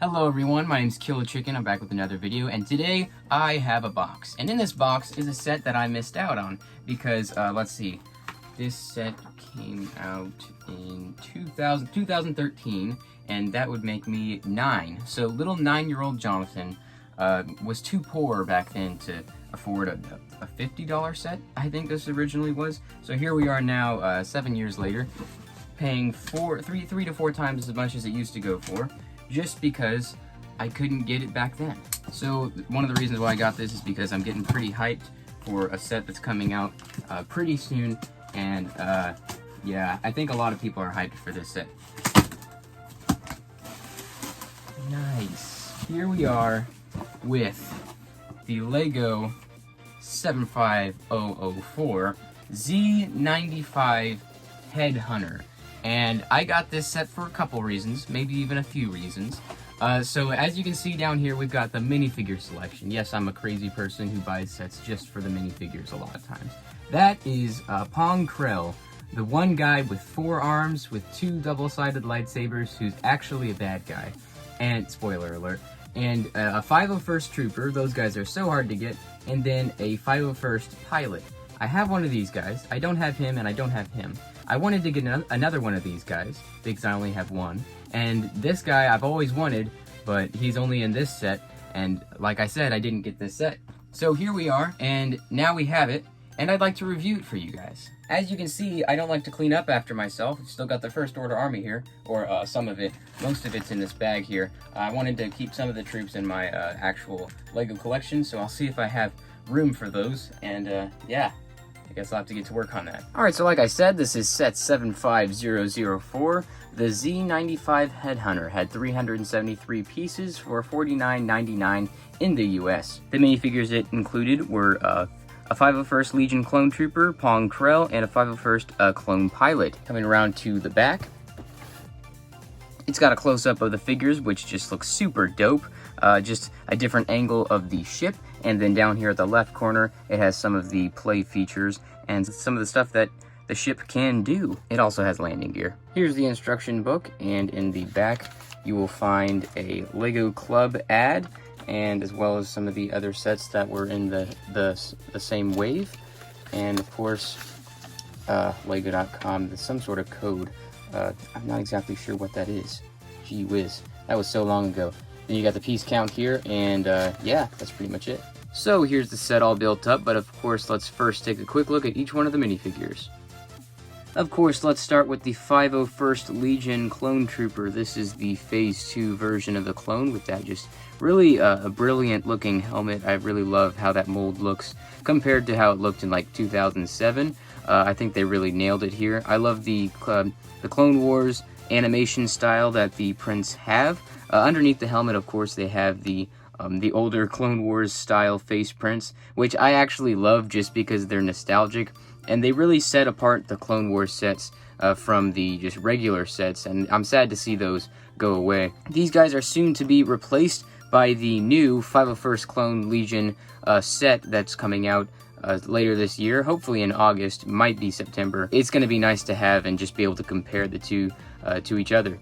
Hello everyone, my name is Killer Chicken. I'm back with another video, and today I have a box. And in this box is a set that I missed out on because, let's see, this set came out in 2013, and that would make me 9. So little 9-year-old Jonathan was too poor back then to afford a $50 set, I think this originally was. So here we are now, 7 years later, paying three to four times as much as it used to go for, just because I couldn't get it back then. So one of the reasons why I got this is because I'm getting pretty hyped for a set that's coming out pretty soon, and yeah, I think a lot of people are hyped for this set. Nice. Here we are with the Lego 75004 Z-95 Headhunter. And I got this set for a couple reasons, maybe even a few reasons. So as you can see down here, we've got the Minifigure Selection. Yes, I'm a crazy person who buys sets just for the minifigures a lot of times. That is Pong Krell, the one guy with 4 arms with 2 double-sided lightsabers who's actually a bad guy. And, spoiler alert, and a 501st Trooper, those guys are so hard to get, and then a 501st Pilot. I have one of these guys, I don't have him, and I don't have him. I wanted to get another one of these guys, because I only have one. And this guy I've always wanted, but he's only in this set, and like I said, I didn't get this set. So here we are, and now we have it, and I'd like to review it for you guys. As you can see, I don't like to clean up after myself. I've still got the First Order Army here, or some of it. Most of it's in this bag here. I wanted to keep some of the troops in my actual Lego collection, so I'll see if I have room for those, and yeah. I guess I'll have to get to work on that. Alright, so like I said, this is set 75004. The Z-95 Headhunter had 373 pieces for $49.99 in the US. The minifigures it included were a 501st Legion Clone Trooper, Pong Krell, and a 501st Clone Pilot. Coming around to the back, it's got a close-up of the figures, which just looks super dope. Just a different angle of the ship, and then down here at the left corner, it has some of the play features and some of the stuff that the ship can do. It also has landing gear. Here's the instruction book, and in the back, you will find a Lego Club ad, and as well as some of the other sets that were in the same wave, and of course, Lego.com, some sort of code. I'm not exactly sure what that is. Gee whiz, that was so long ago. Then you got the piece count here, and yeah, that's pretty much it. So here's the set all built up, but of course, let's first take a quick look at each one of the minifigures. Of course, let's start with the 501st Legion Clone Trooper. This is the Phase 2 version of the clone with that just really a brilliant looking helmet. I really love how that mold looks compared to how it looked in like 2007. I think they really nailed it here. I love the Clone Wars animation style that the prints have. Underneath the helmet, of course, they have the older Clone Wars style face prints, which I actually love just because they're nostalgic, and they really set apart the Clone Wars sets from the just regular sets, and I'm sad to see those go away. These guys are soon to be replaced by the new 501st Clone Legion set that's coming out later this year, hopefully in August, might be September. It's going to be nice to have and just be able to compare the two to each other.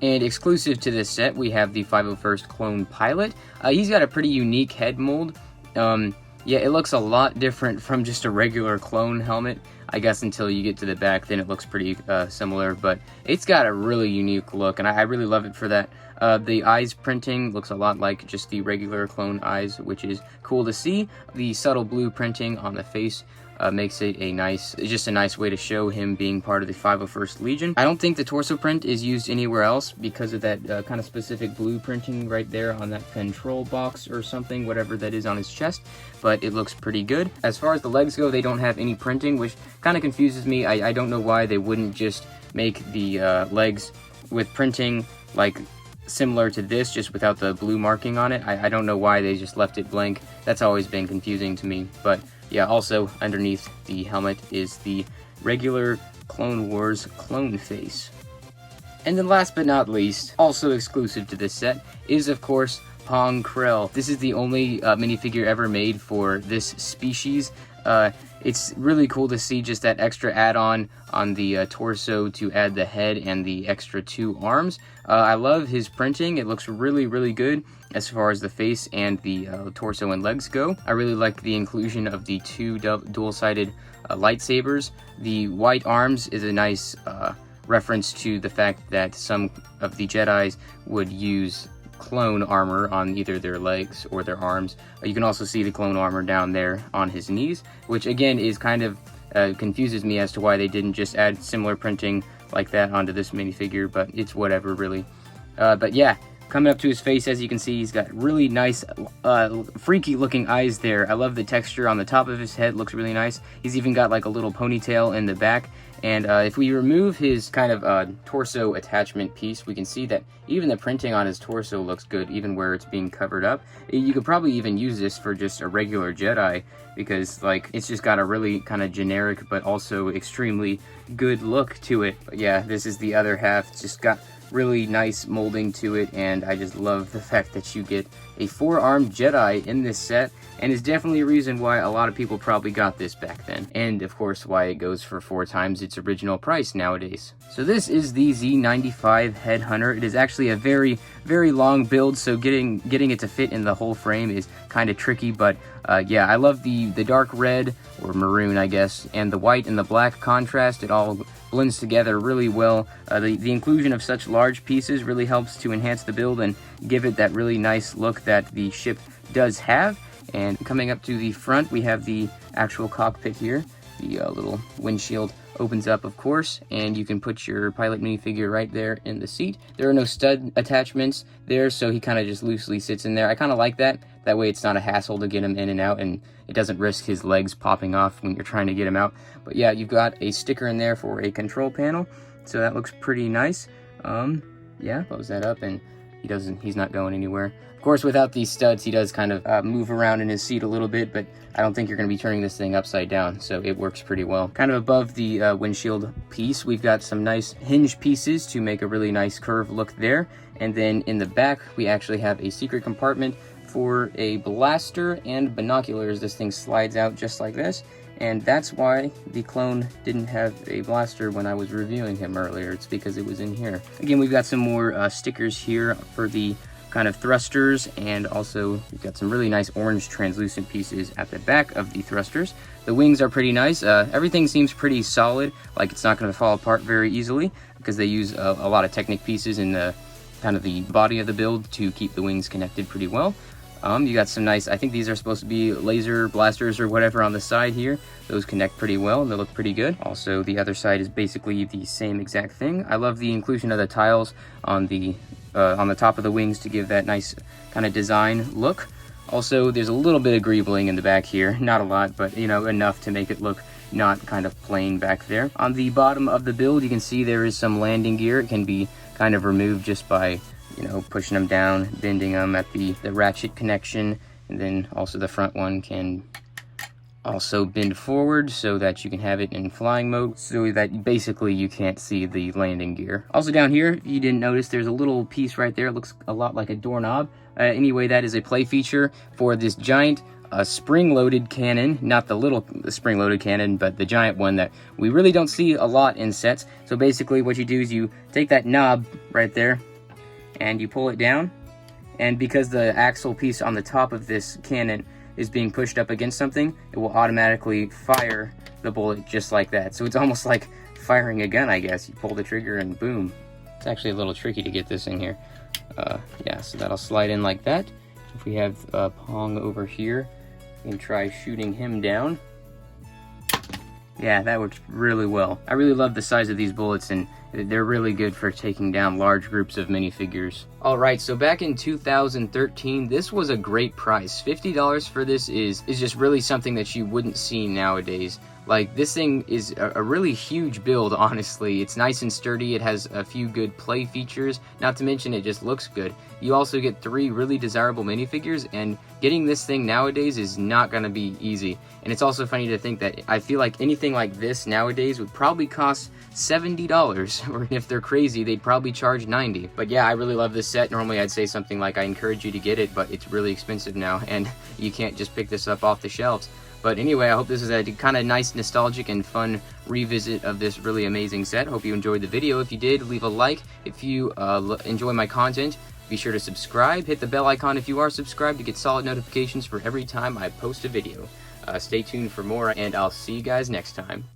And exclusive to this set, we have the 501st Clone Pilot. He's got a pretty unique head mold. Yeah, it looks a lot different from just a regular clone helmet. I guess until you get to the back, then it looks pretty similar, but it's got a really unique look, and I really love it for that. The eyes printing looks a lot like just the regular clone eyes, which is cool to see. The subtle blue printing on the face makes it just a nice way to show him being part of the 501st Legion. I don't think the torso print is used anywhere else because of that kind of specific blue printing right there on that control box or something, whatever that is on his chest, but it looks pretty good. As far as the legs go, they don't have any printing, which kind of confuses me. I don't know why they wouldn't just make the legs with printing like similar to this, just without the blue marking on it. I don't know why they just left it blank. That's always been confusing to me, but yeah, also underneath the helmet is the regular Clone Wars clone face. And then last but not least, also exclusive to this set, is of course Pong Krell. This is the only minifigure ever made for this species. It's really cool to see just that extra add-on on the torso to add the head and the extra 2 arms. I love his printing. It looks really, really good as far as the face and the torso and legs go. I really like the inclusion of the 2 dual-sided lightsabers. The white arms is a nice reference to the fact that some of the Jedis would use clone armor on either their legs or their arms. You can also see the clone armor down there on his knees, which again is kind of confuses me as to why they didn't just add similar printing like that onto this minifigure, but it's whatever really. But yeah, coming up to his face, as you can see, he's got really nice freaky looking eyes there. I love the texture on the top of his head, looks really nice. He's even got like a little ponytail in the back. And if we remove his kind of torso attachment piece, we can see that even the printing on his torso looks good, even where it's being covered up. You could probably even use this for just a regular Jedi, because like it's just got a really kind of generic but also extremely good look to it. But yeah, this is the other half. It's just got really nice molding to it, and I just love the fact that you get a 4-armed Jedi in this set, and is definitely a reason why a lot of people probably got this back then, and of course why it goes for 4 times its original price nowadays. So this is the Z-95 Headhunter. It is actually a very, very long build, so getting it to fit in the whole frame is kind of tricky, but yeah, I love the dark red, or maroon I guess, and the white and the black contrast. It all blends together really well. The inclusion of such large pieces really helps to enhance the build and give it that really nice look that the ship does have. And coming up to the front, we have the actual cockpit here. The little windshield opens up, of course, and you can put your pilot minifigure right there in the seat. There are no stud attachments there, so he kind of just loosely sits in there. I kind of like that. That way it's not a hassle to get him in and out, and it doesn't risk his legs popping off when you're trying to get him out. But yeah, you've got a sticker in there for a control panel, so that looks pretty nice. Yeah, close that up, and he's not going anywhere. Of course, without these studs, he does kind of move around in his seat a little bit, but I don't think you're going to be turning this thing upside down, so it works pretty well. Kind of above the windshield piece, we've got some nice hinge pieces to make a really nice curve look there. And then in the back, we actually have a secret compartment for a blaster and binoculars. This thing slides out just like this, and that's why the clone didn't have a blaster when I was reviewing him earlier. It's because it was in here. Again, we've got some more stickers here for the kind of thrusters, and also we've got some really nice orange translucent pieces at the back of the thrusters. The wings are pretty nice. Everything seems pretty solid, like it's not going to fall apart very easily, because they use a lot of Technic pieces in the kind of the body of the build to keep the wings connected pretty well. You got some nice, I think these are supposed to be laser blasters or whatever on the side here. Those connect pretty well and they look pretty good. Also, the other side is basically the same exact thing. I love the inclusion of the tiles on the top of the wings to give that nice kind of design look. Also, there's a little bit of greebling in the back here. Not a lot, but you know, enough to make it look not kind of plain back there. On the bottom of the build, you can see there is some landing gear. It can be kind of removed just by, you know, pushing them down, bending them at the ratchet connection, and then also the front one can also bend forward so that you can have it in flying mode, so that basically you can't see the landing gear. Also down here, if you didn't notice, there's a little piece right there. It looks a lot like a doorknob. Anyway, that is a play feature for this giant spring-loaded cannon, not the little spring-loaded cannon, but the giant one that we really don't see a lot in sets. So basically what you do is you take that knob right there and you pull it down, and because the axle piece on the top of this cannon is being pushed up against something, it will automatically fire the bullet just like that. So it's almost like firing a gun, I guess. You pull the trigger and boom. It's actually a little tricky to get this in here. Yeah, so that'll slide in like that. If we have Pong over here, we can try shooting him down. Yeah, that works really well. I really love the size of these bullets, and they're really good for taking down large groups of minifigures. Alright, so back in 2013, this was a great price. $50 for this is just really something that you wouldn't see nowadays. Like, this thing is a really huge build, honestly. It's nice and sturdy, it has a few good play features, not to mention it just looks good. You also get 3 really desirable minifigures, and getting this thing nowadays is not going to be easy. And it's also funny to think that I feel like anything like this nowadays would probably cost $70, or if they're crazy, they'd probably charge $90. But yeah, I really love this set. Normally I'd say something like I encourage you to get it, but it's really expensive now, and you can't just pick this up off the shelves. But anyway, I hope this is a kind of nice, nostalgic, and fun revisit of this really amazing set. Hope you enjoyed the video. If you did, leave a like. If you enjoy my content, be sure to subscribe. Hit the bell icon if you are subscribed to get solid notifications for every time I post a video. Stay tuned for more, and I'll see you guys next time.